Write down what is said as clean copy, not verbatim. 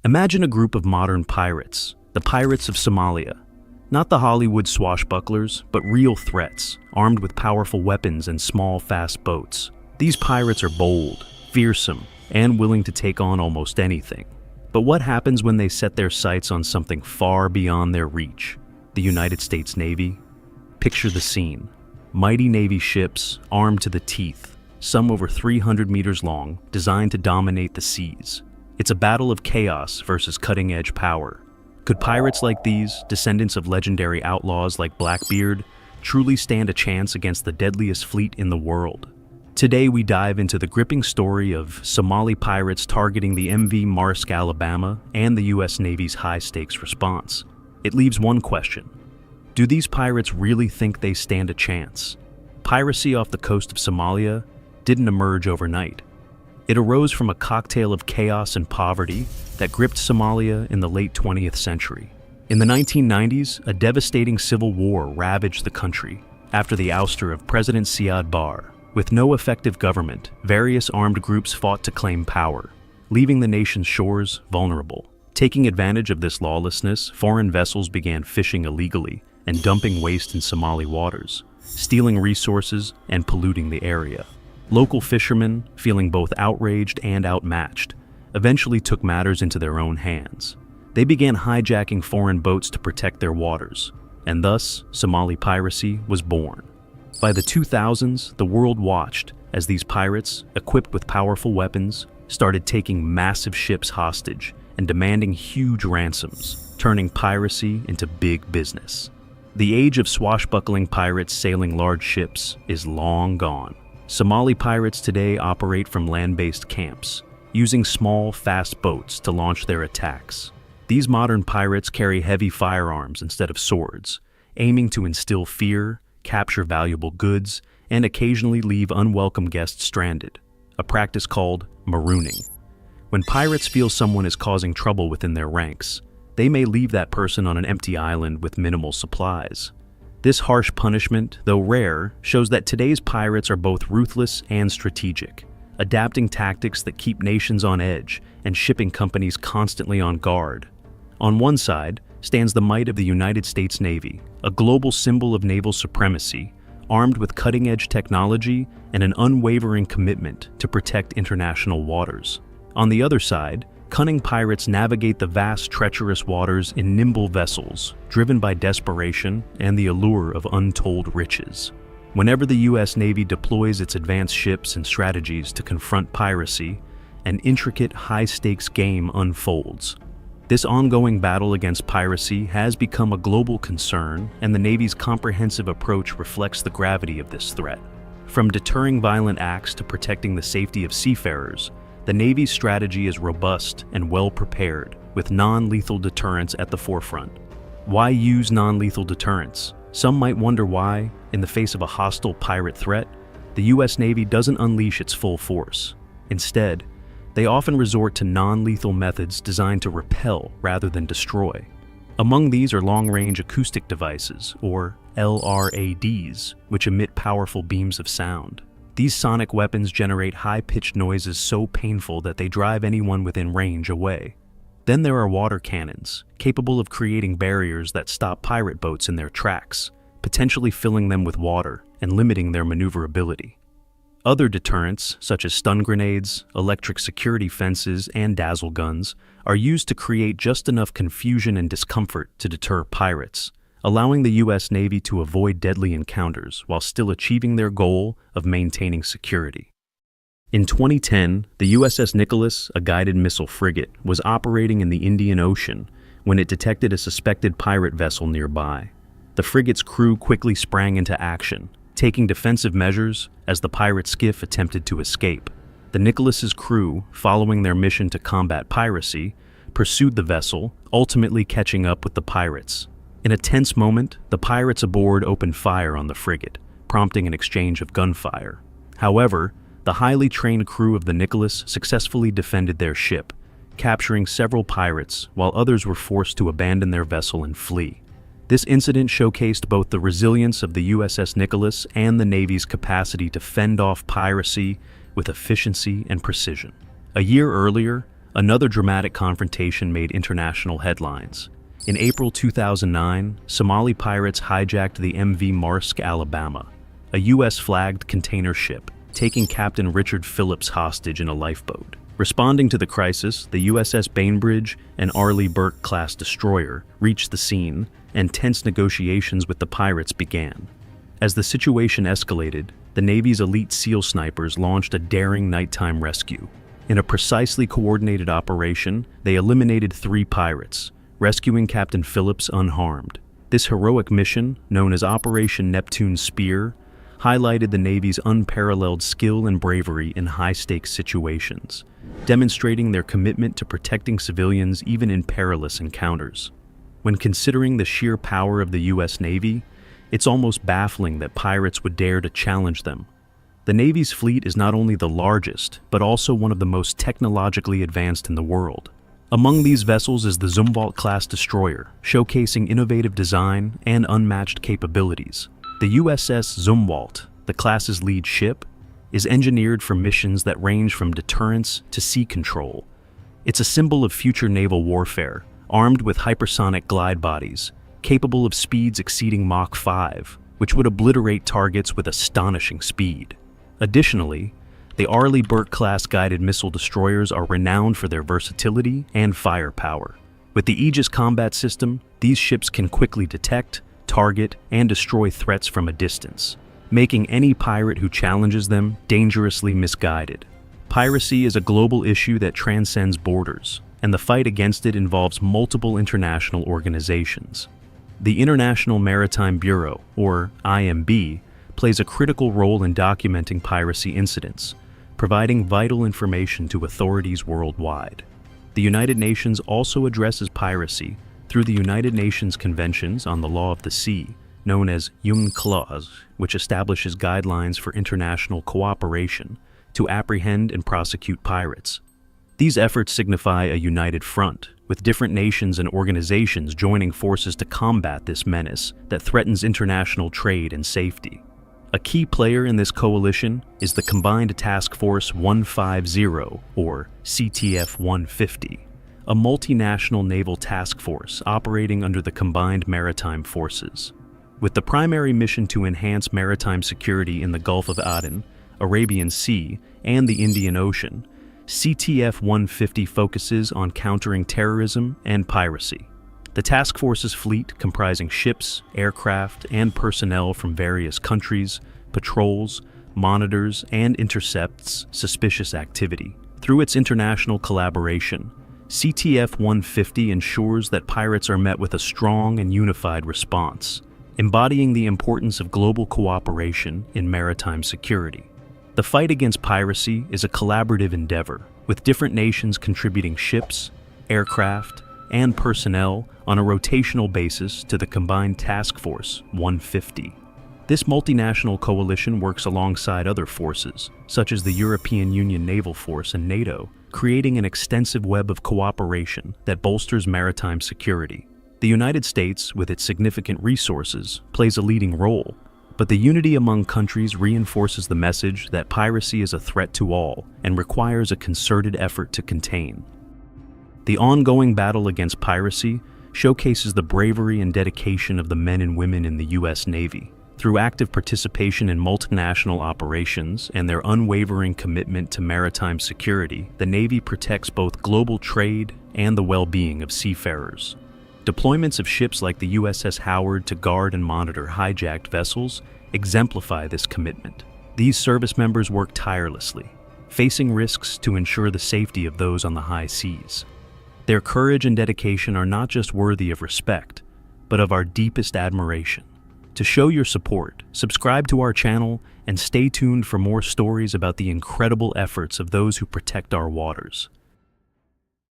Imagine a group of modern pirates, the Pirates of Somalia. Not the Hollywood swashbucklers, but real threats, armed with powerful weapons and small, fast boats. These pirates are bold, fearsome, and willing to take on almost anything. But what happens when they set their sights on something far beyond their reach? The United States Navy? Picture the scene. Mighty Navy ships, armed to the teeth, some over 300 meters long, designed to dominate the seas. It's a battle of chaos versus cutting-edge power. Could pirates like these, descendants of legendary outlaws like Blackbeard, truly stand a chance against the deadliest fleet in the world? Today we dive into the gripping story of Somali pirates targeting the MV Maersk Alabama and the US Navy's high-stakes response. It leaves one question. Do these pirates really think they stand a chance? Piracy off the coast of Somalia didn't emerge overnight. It arose from a cocktail of chaos and poverty that gripped Somalia in the late 20th century. In the 1990s, a devastating civil war ravaged the country after the ouster of President Siad Barre. With no effective government, various armed groups fought to claim power, leaving the nation's shores vulnerable. Taking advantage of this lawlessness, foreign vessels began fishing illegally and dumping waste in Somali waters, stealing resources and polluting the area. Local fishermen, feeling both outraged and outmatched, eventually took matters into their own hands. They began hijacking foreign boats to protect their waters, and thus Somali piracy was born. By the 2000s, the world watched as these pirates, equipped with powerful weapons, started taking massive ships hostage and demanding huge ransoms, turning piracy into big business. The age of swashbuckling pirates sailing large ships is long gone. Somali pirates today operate from land-based camps, using small, fast boats to launch their attacks. These modern pirates carry heavy firearms instead of swords, aiming to instill fear, capture valuable goods, and occasionally leave unwelcome guests stranded, a practice called marooning. When pirates feel someone is causing trouble within their ranks, they may leave that person on an empty island with minimal supplies. This harsh punishment, though rare, shows that today's pirates are both ruthless and strategic, adapting tactics that keep nations on edge and shipping companies constantly on guard. On one side stands the might of the United States Navy, a global symbol of naval supremacy, armed with cutting-edge technology and an unwavering commitment to protect international waters. On the other side, cunning pirates navigate the vast, treacherous waters in nimble vessels, driven by desperation and the allure of untold riches. Whenever the US Navy deploys its advanced ships and strategies to confront piracy, an intricate, high-stakes game unfolds. This ongoing battle against piracy has become a global concern, and the Navy's comprehensive approach reflects the gravity of this threat. From deterring violent acts to protecting the safety of seafarers, the Navy's strategy is robust and well-prepared, with non-lethal deterrence at the forefront. Why use non-lethal deterrence? Some might wonder why, in the face of a hostile pirate threat, the US Navy doesn't unleash its full force. Instead, they often resort to non-lethal methods designed to repel rather than destroy. Among these are long-range acoustic devices, or LRADs, which emit powerful beams of sound. These sonic weapons generate high-pitched noises so painful that they drive anyone within range away. Then there are water cannons, capable of creating barriers that stop pirate boats in their tracks, potentially filling them with water and limiting their maneuverability. Other deterrents, such as stun grenades, electric security fences, and dazzle guns, are used to create just enough confusion and discomfort to deter pirates, allowing the US Navy to avoid deadly encounters while still achieving their goal of maintaining security. In 2010, the USS Nicholas, a guided missile frigate, was operating in the Indian Ocean when it detected a suspected pirate vessel nearby. The frigate's crew quickly sprang into action, taking defensive measures as the pirate skiff attempted to escape. The Nicholas's crew, following their mission to combat piracy, pursued the vessel, ultimately catching up with the pirates. In a tense moment, the pirates aboard opened fire on the frigate, prompting an exchange of gunfire. However, the highly trained crew of the Nicholas successfully defended their ship, capturing several pirates while others were forced to abandon their vessel and flee. This incident showcased both the resilience of the USS Nicholas and the Navy's capacity to fend off piracy with efficiency and precision. A year earlier, Another dramatic confrontation made international headlines. In April 2009, Somali pirates hijacked the MV Maersk Alabama, a U.S.-flagged container ship, taking Captain Richard Phillips hostage in a lifeboat. Responding to the crisis, the USS Bainbridge, an Arleigh Burke-class destroyer, reached the scene, and tense negotiations with the pirates began. As the situation escalated, the Navy's elite SEAL snipers launched a daring nighttime rescue. In a precisely coordinated operation, they eliminated 3 pirates, rescuing Captain Phillips unharmed. This heroic mission, known as Operation Neptune's Spear, highlighted the Navy's unparalleled skill and bravery in high-stakes situations, demonstrating their commitment to protecting civilians even in perilous encounters. When considering the sheer power of the U.S. Navy, it's almost baffling that pirates would dare to challenge them. The Navy's fleet is not only the largest, but also one of the most technologically advanced in the world. Among these vessels is the Zumwalt-class destroyer, showcasing innovative design and unmatched capabilities. The USS Zumwalt, the class's lead ship, is engineered for missions that range from deterrence to sea control. It's a symbol of future naval warfare, armed with hypersonic glide bodies, capable of speeds exceeding Mach 5, which would obliterate targets with astonishing speed. Additionally, the Arleigh Burke-class guided missile destroyers are renowned for their versatility and firepower. With the Aegis combat system, these ships can quickly detect, target, and destroy threats from a distance, making any pirate who challenges them dangerously misguided. Piracy is a global issue that transcends borders, and the fight against it involves multiple international organizations. The International Maritime Bureau, or IMB, plays a critical role in documenting piracy incidents, providing vital information to authorities worldwide. The United Nations also addresses piracy through the United Nations Conventions on the Law of the Sea, known as UNCLOS, which establishes guidelines for international cooperation to apprehend and prosecute pirates. These efforts signify a united front, with different nations and organizations joining forces to combat this menace that threatens international trade and safety. A key player in this coalition is the Combined Task Force 150, or CTF 150, a multinational naval task force operating under the Combined Maritime Forces. With the primary mission to enhance maritime security in the Gulf of Aden, Arabian Sea, and the Indian Ocean, CTF 150 focuses on countering terrorism and piracy. The task force's fleet, comprising ships, aircraft, and personnel from various countries, patrols, monitors, and intercepts suspicious activity. Through its international collaboration, CTF 150 ensures that pirates are met with a strong and unified response, embodying the importance of global cooperation in maritime security. The fight against piracy is a collaborative endeavor, with different nations contributing ships, aircraft, and personnel on a rotational basis to the Combined Task Force 150. This multinational coalition works alongside other forces, such as the European Union Naval Force and NATO, creating an extensive web of cooperation that bolsters maritime security. The United States, with its significant resources, plays a leading role, but the unity among countries reinforces the message that piracy is a threat to all and requires a concerted effort to contain. The ongoing battle against piracy showcases the bravery and dedication of the men and women in the U.S. Navy. Through active participation in multinational operations and their unwavering commitment to maritime security, the Navy protects both global trade and the well-being of seafarers. Deployments of ships like the USS Howard to guard and monitor hijacked vessels exemplify this commitment. These service members work tirelessly, facing risks to ensure the safety of those on the high seas. Their courage and dedication are not just worthy of respect, but of our deepest admiration. To show your support, subscribe to our channel and stay tuned for more stories about the incredible efforts of those who protect our waters.